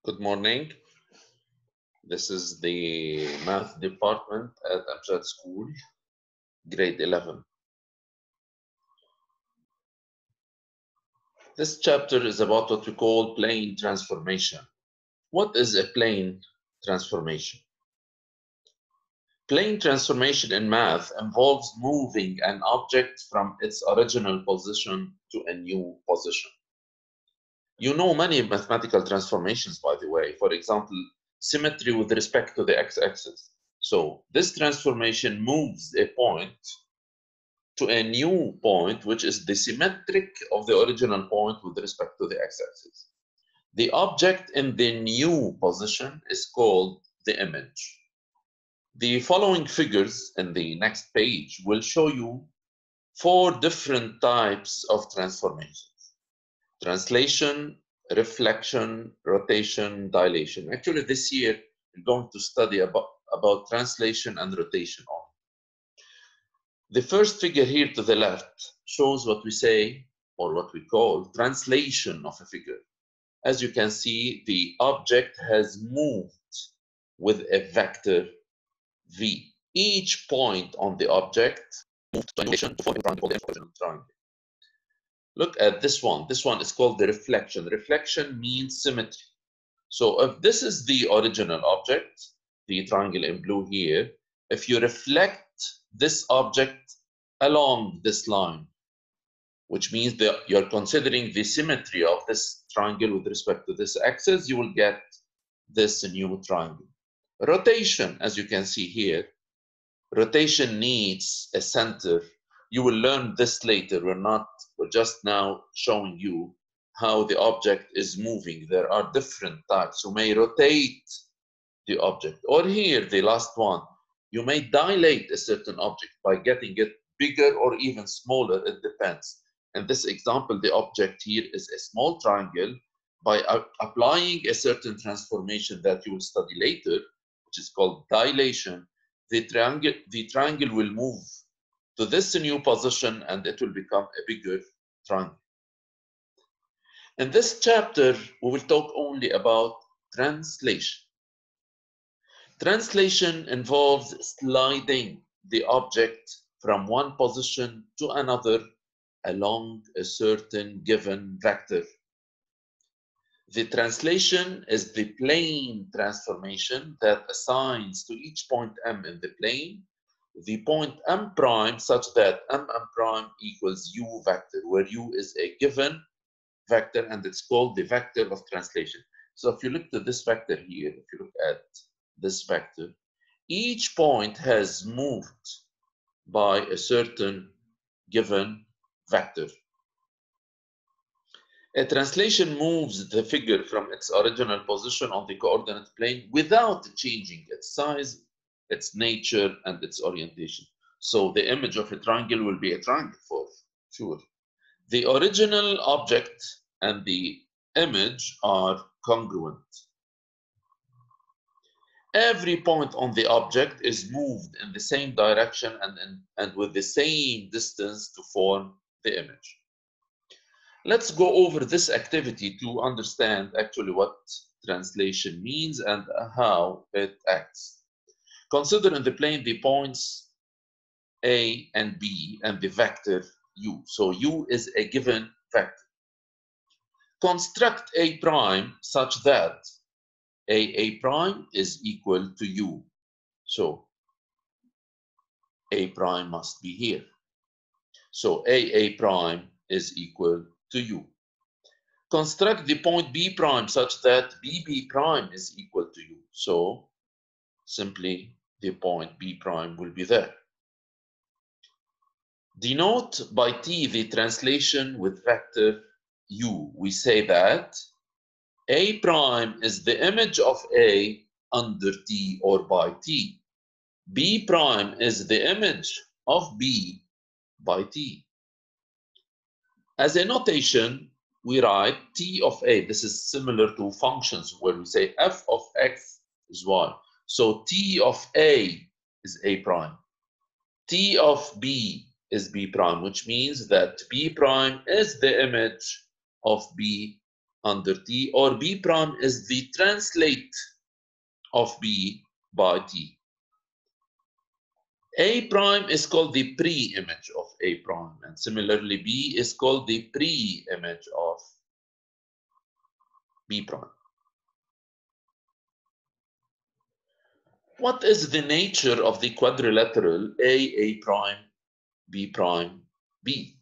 Good morning. This is the math department at Amjad School, grade 11. This chapter is about what we call plane transformation. What is a plane transformation? Plane transformation in math involves moving an object from its original position to a new position. You know many mathematical transformations, by the way. For example, symmetry with respect to the x-axis. So this transformation moves a point to a new point, which is the symmetric of the original point with respect to the x-axis. The object in the new position is called the image. The following figures in the next page will show you 4 different types of transformations: translation, reflection, rotation, dilation. Actually, this year, we're going to study about translation and rotation only. The first figure here to the left shows what we say, or what we call, translation of a figure. As you can see, the object has moved with a vector v. Each point on the object moved to a new location to form a triangle, the original triangle. Look at this one. This one is called the reflection. Reflection means symmetry. So if this is the original object, the triangle in blue here, if you reflect this object along this line, which means that you're considering the symmetry of this triangle with respect to this axis, you will get this new triangle. Rotation, as you can see here, rotation needs a center. You will learn this later. We're just now showing you how the object is moving. There are different types. You may rotate the object, or here, the last one, you may dilate a certain object by getting it bigger or even smaller. It depends. In this example, the object here is a small triangle. By applying a certain transformation that you will study later, which is called dilation, the triangle will move to this new position and it will become a bigger triangle. In this chapter, we will talk only about translation. Translation involves sliding the object from one position to another along a certain given vector. The translation is the plane transformation that assigns to each point M in the plane the point M prime such that M prime equals U vector, where U is a given vector and it's called the vector of translation. So if you look at this vector here, if you look at this vector, each point has moved by a certain given vector. A translation moves the figure from its original position on the coordinate plane without changing its size, its nature, and its orientation. So the image of a triangle will be a triangle for sure. The original object and the image are congruent. Every point on the object is moved in the same direction and with the same distance to form the image. Let's go over this activity to understand actually what translation means and how it acts. Consider in the plane the points A and B and the vector U. So U is a given vector. Construct A prime such that A prime is equal to U. So A prime must be here. So A prime is equal to U. Construct the point B prime such that BB prime is equal to U. So simply the point B prime will be there. Denote by T the translation with vector U. We say that A prime is the image of A under T or by T. B prime is the image of B by T. As a notation, we write T of A. This is similar to functions where we say f of x is y. So T of A is A prime. T of B is B prime, which means that B prime is the image of B under T, or B prime is the translate of B by T. A prime is called the pre-image of A prime, and similarly B is called the pre-image of B prime. What is the nature of the quadrilateral A prime, B prime, B?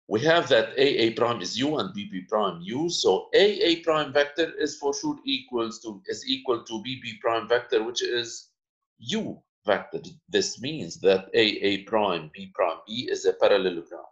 We have that A prime is U and B prime U, so A prime vector is for sure equal to B prime vector, which is U vector. This means that A prime, B prime, B is a parallelogram.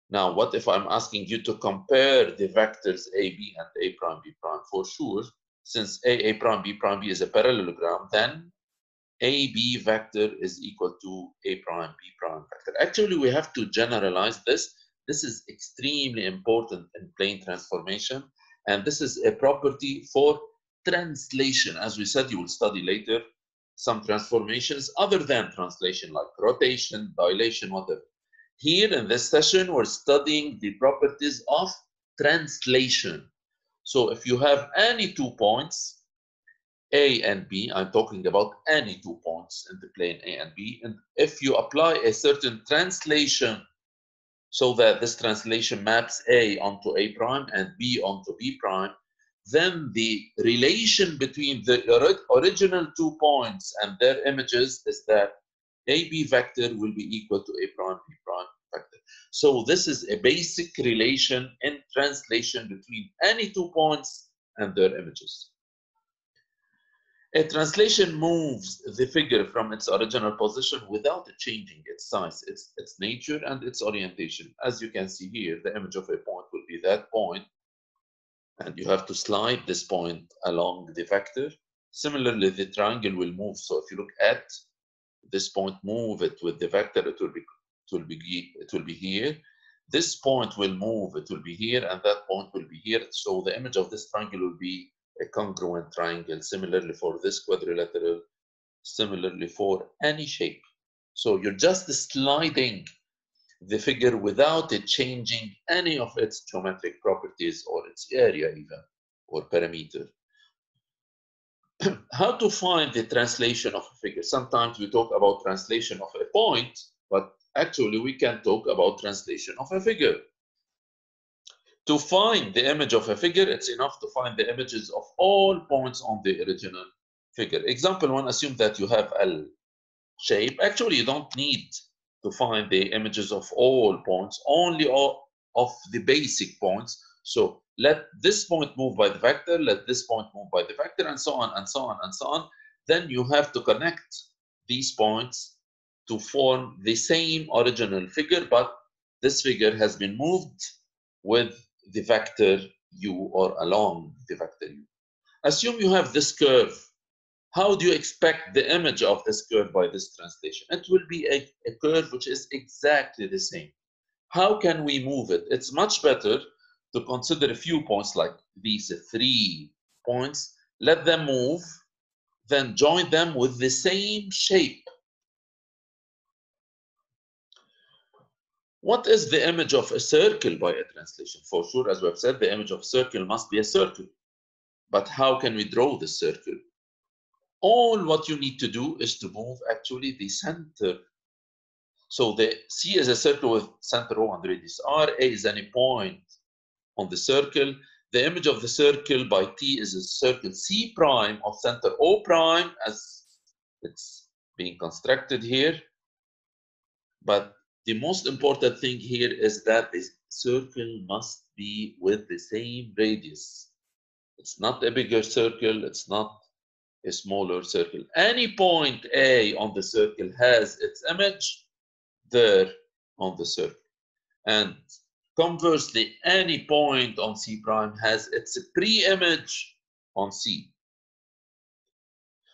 Now, what if I'm asking you to compare the vectors AB and A prime, B prime? For sure, since A prime, B prime, B is a parallelogram, then AB vector is equal to A prime, B prime vector. Actually, we have to generalize this. This is extremely important in plane transformation, and this is a property for translation. As we said, you will study later some transformations other than translation, like rotation, dilation, whatever. Here in this session, we're studying the properties of translation. So if you have any 2 points, A and B, I'm talking about any 2 points in the plane A and B, and if you apply a certain translation so that this translation maps A onto A prime and B onto B prime, then the relation between the original 2 points and their images is that AB vector will be equal to A prime, B prime vector. So this is a basic relation in translation between any 2 points and their images. A translation moves the figure from its original position without changing its size, its nature, and its orientation. As you can see here, the image of a point will be that point, and you have to slide this point along the vector. Similarly, the triangle will move. So if you look at this point, move it with the vector, it will be here. This point will move, it will be here, and that point will be here. So the image of this triangle will be a congruent triangle. Similarly for this quadrilateral, similarly for any shape. So you're just sliding the figure without it changing any of its geometric properties or its area even, or parameter. How to find the translation of a figure? Sometimes we talk about translation of a point, but actually we can talk about translation of a figure. To find the image of a figure, it's enough to find the images of all points on the original figure. Example 1, assume that you have L shape. Actually, you don't need to find the images of all points, only of the basic points. So let this point move by the vector, let this point move by the vector, and so on, and so on, and so on. Then you have to connect these points to form the same original figure, but this figure has been moved with the vector u, or along the vector u. Assume you have this curve. How do you expect the image of this curve by this translation? It will be a curve which is exactly the same. How can we move it? It's much better to consider a few points like these 3 points, let them move, then join them with the same shape. What is the image of a circle by a translation? For sure, as we have said, the image of a circle must be a circle. But how can we draw the circle? All what you need to do is to move actually the center. So the C is a circle with center O and radius R. A is any point on the circle. The image of the circle by T is a circle C prime of center O prime, as it's being constructed here. But the most important thing here is that the circle must be with the same radius. It's not a bigger circle, it's not a smaller circle. Any point A on the circle has its image there on the circle. And conversely, any point on C prime has its pre-image on C.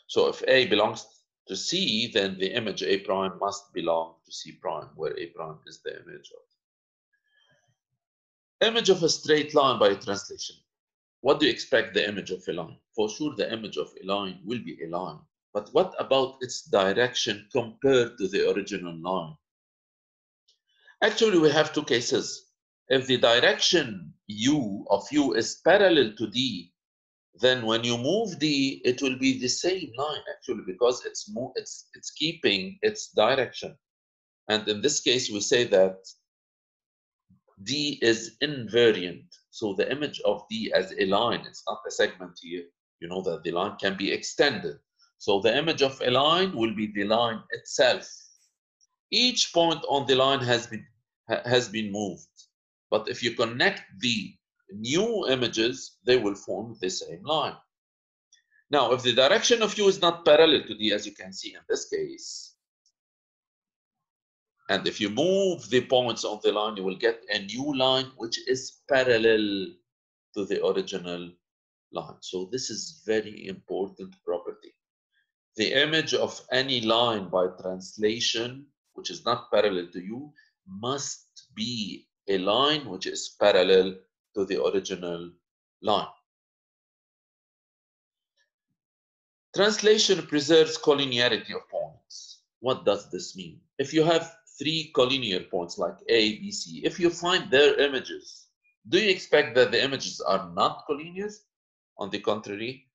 So if A belongs to C, then the image A prime must belong to C prime, where A prime is the image of. Image of a straight line by translation. What do you expect the image of a line? For sure, the image of a line will be a line. But what about its direction compared to the original line? Actually, we have 2 cases. If the direction of U is parallel to D, then when you move D, it will be the same line actually, because it's keeping its direction. And in this case, we say that D is invariant. So the image of D as a line, it's not a segment here. You know that the line can be extended. So the image of a line will be the line itself. Each point on the line has been moved. But if you connect the new images, they will form the same line. Now, if the direction of U is not parallel to D, as you can see in this case, and if you move the points on the line, you will get a new line which is parallel to the original line. So this is very important property. The image of any line by translation, which is not parallel to U, must be a line which is parallel to the original line. Translation preserves collinearity of points. What does this mean? If you have three collinear points like A, B, C, if you find their images, do you expect that the images are not collinear? On the contrary,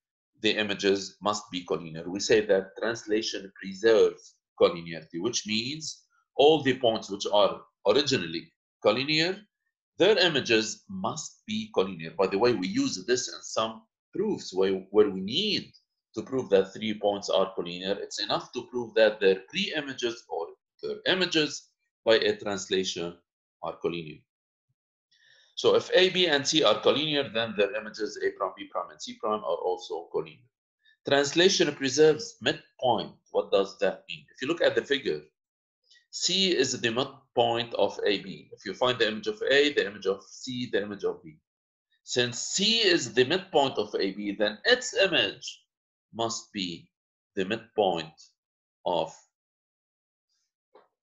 the images must be collinear. We say that translation preserves collinearity, which means all the points which are originally collinear, their images must be collinear. By the way, we use this in some proofs where we need to prove that 3 points are collinear. It's enough to prove that their pre-images or their images by a translation are collinear. So if A, B, and C are collinear, then their images A prime, B prime, and C prime are also collinear. Translation preserves midpoint. What does that mean? If you look at the figure, C is the midpoint of AB. If you find the image of A, the image of C, the image of B. Since C is the midpoint of AB, then its image must be the midpoint of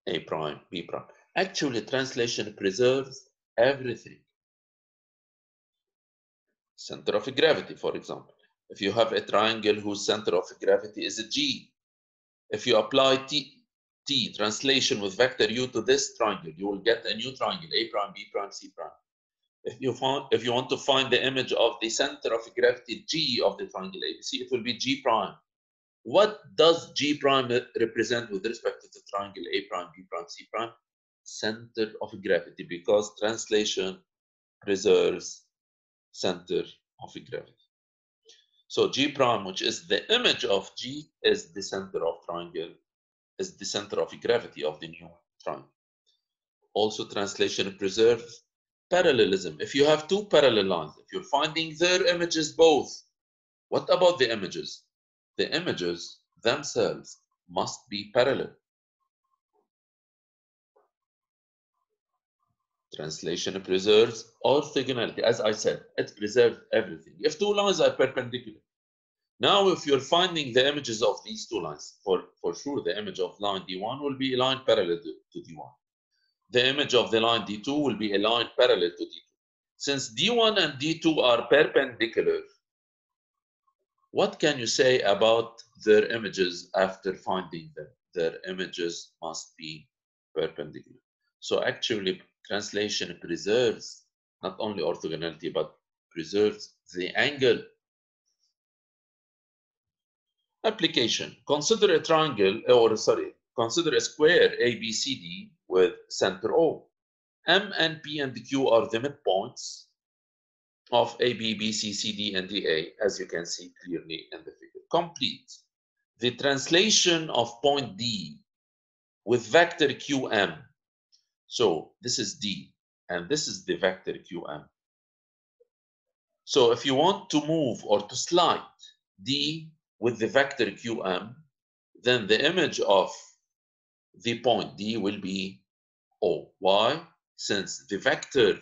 A prime, B prime. Actually, translation preserves everything. Center of gravity, for example. If you have a triangle whose center of gravity is a G, if you apply T translation with vector U to this triangle, you will get a new triangle, A prime, B prime, C prime. If you want to find the image of the center of gravity G of the triangle ABC, it will be G prime. What does G prime represent with respect to the triangle A prime, B prime, C prime? Center of gravity, because translation preserves center of gravity. So G prime, which is the image of G, is the center of triangle, is the center of gravity of the new triangle. Also, translation preserves parallelism. If you have two parallel lines, if you're finding their images both, what about the images? The images themselves must be parallel. Translation preserves orthogonality. As I said, it preserves everything. If two lines are perpendicular, now if you're finding the images of these two lines, for sure the image of line D1 will be a line parallel to D1. The image of the line D2 will be a line parallel to D2. Since D1 and D2 are perpendicular, what can you say about their images after finding them? Their images must be perpendicular. So actually, translation preserves not only orthogonality, but preserves the angle. Application. Consider a triangle, consider a square ABCD with center O. M and P and Q are the midpoints of AB, BC, CD, and DA, as you can see clearly in the figure. Complete the translation of point D with vector QM. So this is D, and this is the vector QM. So if you want to move or to slide D with the vector QM, then the image of the point D will be O. Why? Since the vector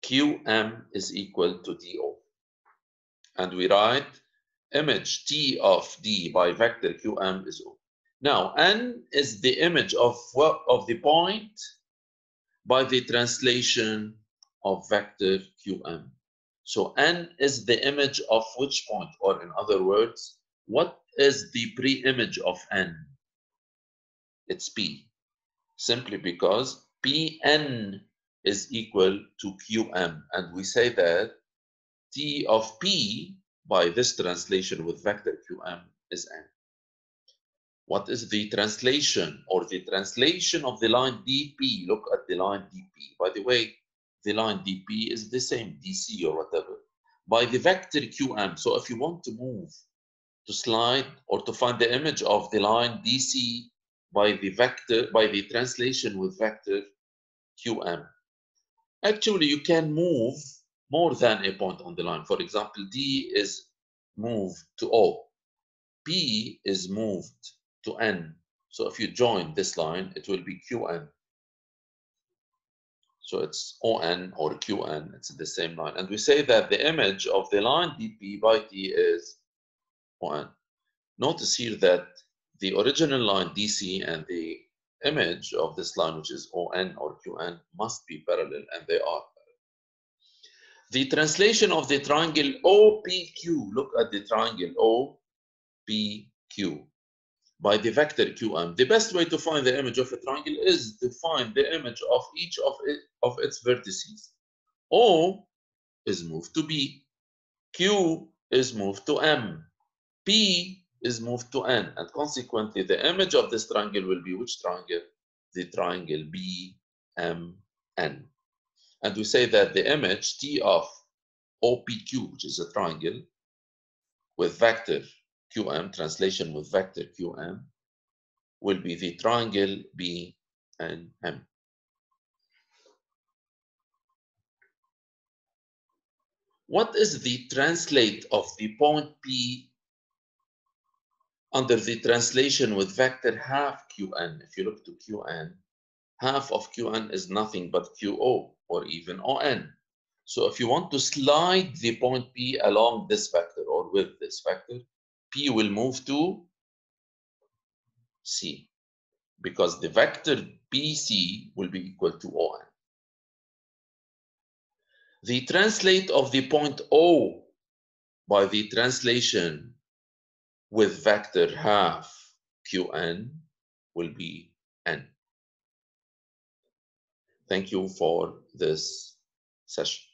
QM is equal to DO. And we write image T of D by vector QM is O. Now, N is the image of the point by the translation of vector QM. So N is the image of which point? Or in other words, what is the pre-image of N? It's P. Simply because Pn is equal to Qm, and we say that T of P by this translation with vector Qm is n. What is the translation or the translation of the line dp? Look at the line dp. By the way, the line dp is the same, dc or whatever, by the vector Qm. So if you want to move, to slide, or to find the image of the line dc by the vector, by the translation with vector Qm, actually you can move more than a point on the line. For example, D is moved to O, P is moved to N. So if you join this line, it will be Qn. So it's On or Qn, it's the same line. And we say that the image of the line dp by T is On. Notice here that the original line DC and the image of this line, which is On or Qn, must be parallel, and they are. The translation of the triangle OPQ, look at the triangle OPQ, by the vector Qm. The best way to find the image of a triangle is to find the image of each of its vertices. O is moved to B, Q is moved to M, P is moved to N, and consequently the image of this triangle will be which triangle? The triangle BMN. And we say that the image T of OPQ, which is a triangle with vector QM, translation with vector QM, will be the triangle BNM. What is the translate of the point P under the translation with vector half Qn? If you look to Qn, half of Qn is nothing but Qo or even On. So if you want to slide the point P along this vector or with this vector, P will move to C, because the vector BC will be equal to On. The translate of the point O by the translation with vector half Qn will be N. Thank you for this session.